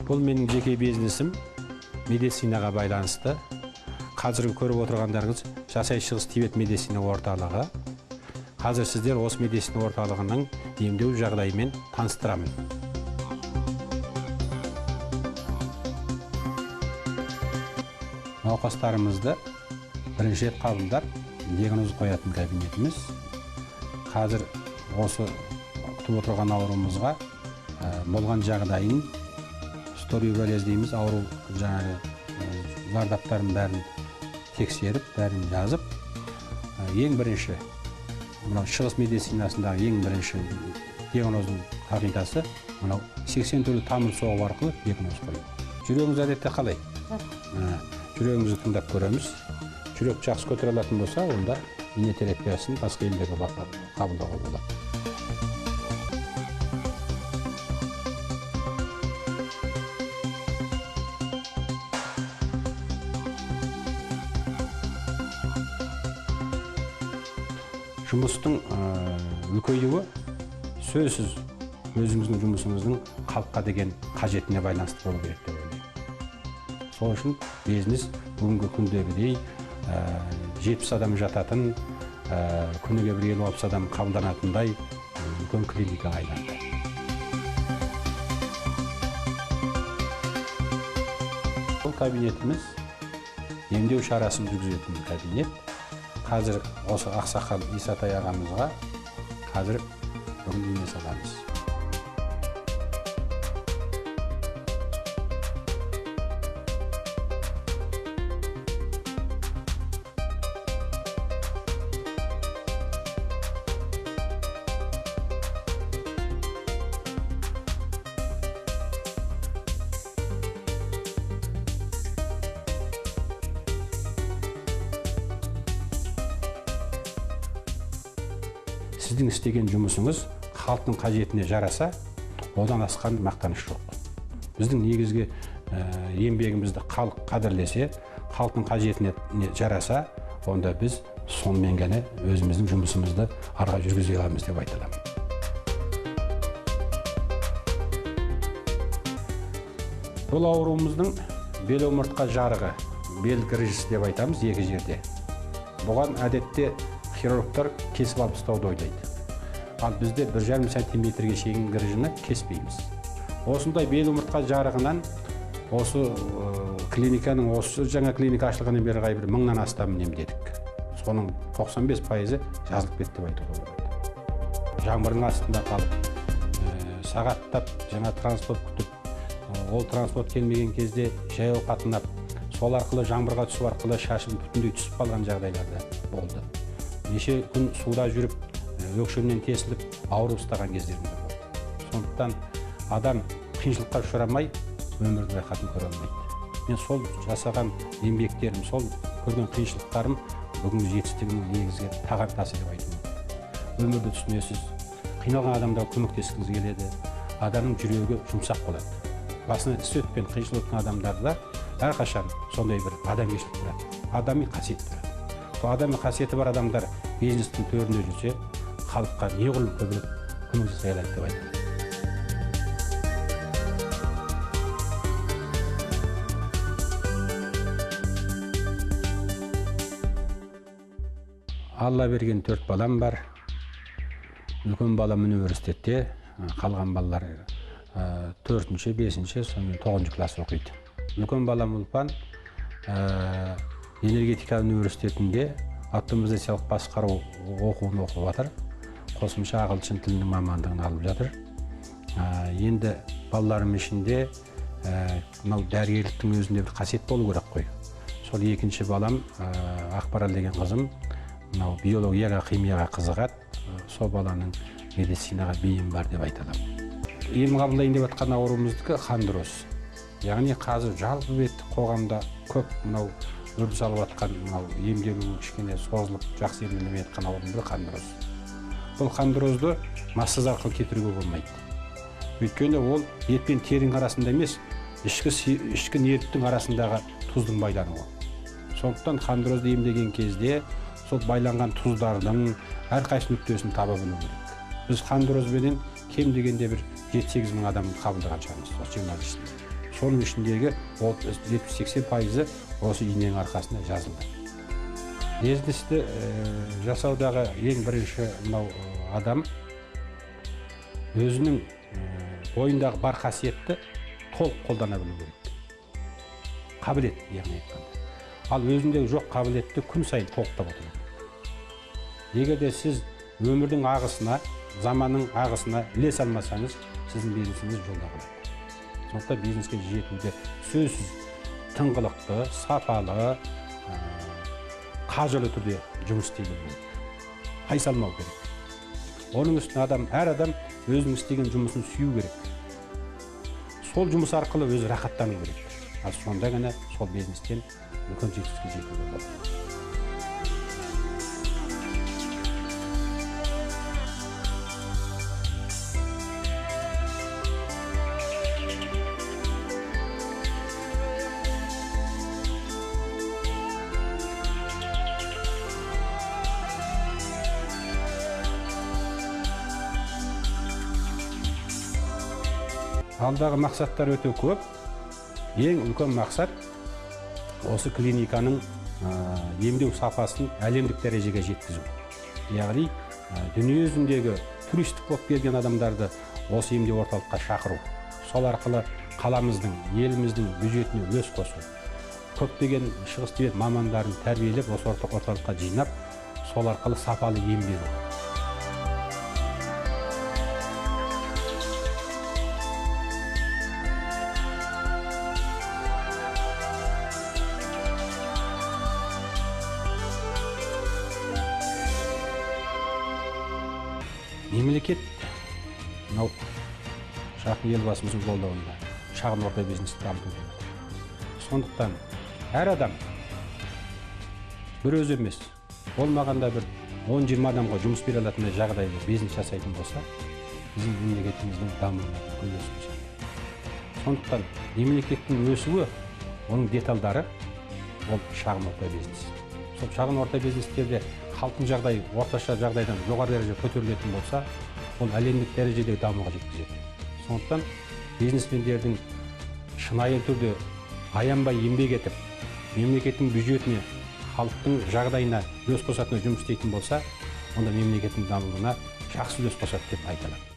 Бұл менің жеке бизнесім, медицинаға байланысты. Қазіргі көріп отырғандарыңыз Жасай Шығыс Тибет медицина орталығы. Қазір сіздер осы медицина орталығының емдеу жағдайымен таныстырамын. Науқастарымызды бірінші рет қабылдап, диагноз қоятын кабинетіміз. Қазір осы күтіп отырған ауруымызға болған жағдайын сторибролез дейміз, ауру жаңағы зардаптарын бәрін тексеріп, бәрін жазып, ең бірінші шығыс медицинасындағы ең бірінші диагноздың қағидасы 80 түрлі тамыр соғу арқылы диагноз қою. Жүрегіңіз әдетте қалай? Жүрегіңізді тыңдап көреміз. Жүрек жақсы көтере алатын болса, онда ине терапиясын басқа елдерге қабылдауға болады. Жұмыстың үлкеюі сөзсіз өзіңіздің жұмысыңыздың халыққа деген қажетіне байланысты болу керек деп ойлаймын. Сол үшін бизнес бүгінгі күндегідей 70 адам жататын, күніге 50-60 адам қабылданатындай үлкен клиникаға айналды. Бұл кабинетіміз емдеу шарасын жүргізетін кабинет. Қазір осы Ақсақал Исатай ағамызға қазір бүгін ине саламыз. Сіздің істеген жұмысыңыз халықтың қажетіне жараса, одан асқан мақтаныш жоқ. Біздің негізгі еңбегімізді халық қадірлесе, халықтың қажетіне жараса, онда біз сонымен ғана өзіміздің жұмысымызды арға жүргізе аламыз деп айта аламын. Бұл ауруымыздың бел омыртқа жарығы, бел грыжысы деп айтамыз екі жерде. Бұған әдетте хирургтар кесіп алып тастауды ойлайды. Ал бізде 1,5 сантиметрге шейін грыжыны кеспейміз. Осындай бел омыртқа жарығынан осы клиниканың жаңа клиника ашылғаннан бері бір 1000-нан астам емдедік. Соның 95% жазылып кетті деп айтуға болады. Жаңбырдың астында қалып, сағаттап жаңа транспорт күтіп, ол транспорт келмеген кезде жаяу қатынап, сол арқылы жаңбырға түсу арқылы шашым бүтіндей түсіп қалған жағдайларда болды. Неше күн суда жүріп, өкшемнен тесіліп, ауырып ұстаған кездерінде болды. Сондықтан адам қиыншылыққа ұшырамай, өмірді байқатын көре алмайды. Мен сол жасаған еңбектерім, сол көрген қиыншылықтарым бүгінгі жетістігінің негізгі таған тасы деп айтуым. Өмірді түсінесіз, қиналған адамдарға көмектескіңіз келеді, адамның жүрегі жұмсақ болады. Басына іс өтпен қиыншылық өткен адамдарда әрқашан сондай бір адамгершілік тұрады, адами қасиет тұрады. Сол адами қасиеті бар адамдар бизнестің төрінде жүрсе, халыққа неғұрлым көбірек көмек жасай алады деп айтады. Алла берген 4 балам бар. Үлкен балам университетте, қалған балалар 4-ші, 5-ші, сонымен 9-ші класс оқиды. Үлкен балам Ұлпан энергетика университетінде автоматизациялық басқару оқуын оқып жатыр. Қосымша ағылшын тілінің мамандығын алып жатыр. Енді балаларым ішінде дәрігерліктің өзінде бір қасиет болу керек қой. Сол екінші балам Ақбарал деген қызым биологияға, химияға қызығады. Сол баланың медицинаға бейім бар деп айта аламын. Ем қабылдайын деп жатқан ауруымыздікі хондроз. Яғни қазір жалпы беттік қоғамда көп үрдіс алып жатқан емделу кішкене созылып жақсы емделмей жатқан аурудың бірі хондроз. Бұл хондрозды массаж арқылы кетіруге болмайды. Өйткені ол ет пен терінің арасында емес, ішкі нервтің арасындағы тұздың байлануы. Сондықтан хондрозды емдеген кезде сол байланған тұздардың әрқайсы нүктесін таба білу керек. Біз хондрозбенен кем дегенде бір 7-8 мың адам қабылдаған шығармыз, осы 20 жылда. Соның ішіндегі 70-80% осы иненің арқасында жазылды. Бизнесті жасаудағы ең бірінші мынау адам өзінің бойындағы бар қасиетті толық қолдана білу керек. Қабілет, яғни айтқанда. Ал өзіндегі жоқ қабілетті күн сайын толықтап отыру керек. Егер де сіз өмірдің ағысына, заманның ағысына ілесе алмасаңыз, сіздің бизнесіңіз жолда қалады. Сондықтан бизнеске жетуде сөзсіз тыңғылықты, сапалы, қажырлы түрде жұмыс істеу керек. Қайсалмау керек. Оның үстіне әр адам өзінің істеген жұмысын сүю керек. Сол жұмыс арқылы өзі рахаттану керек. Ал сонда ғана сол бизнестен үлкен жетістікке жетуге болады. Алдағы мақсаттар өте көп. Ең үлкен мақсат осы клиниканың емдеу сапасын әлемдік дәрежеге жеткізу. Яғни дүние жүзіндегі туристік болып келген адамдарды осы емдеу орталыққа шақыру. Сол арқылы қаламыздың, еліміздің бюджетіне үлес қосу. Көптеген шығыс тибет мамандарын тәрбиелеп осы орталыққа жинап, сол арқылы сапалы ем беру. Мемлекет мынау шақын елбасымыздың жолдауында шағын орта бизнесті дамыту керек. Сондықтан әр адам бір өзі емес, болмағанда бір 10-20 адамға жұмыс бере алатын жағдайда бизнес жасайтын болса, біздің мемлекетіміздің дамуына үлкен үлес қосады. Сондықтан мемлекеттің өсуі, оның детальдары ол шағын орта бизнес. Сол шағын орта бизнестерде халықтың жағдайы орташа жағдайдан жоғары дәрежеге көтерілетін болса, ол әлемдік дәрежедегі дамуға жеткізеді. Сондықтан бизнесмендердің шынайы түрде аянбай еңбек етіп, мемлекеттің бюджетіне, халықтың жағдайына үлес қосатын жұмыс істейтін болса, онда мемлекеттің дамуына жақсы үлес қосады деп айта аламын.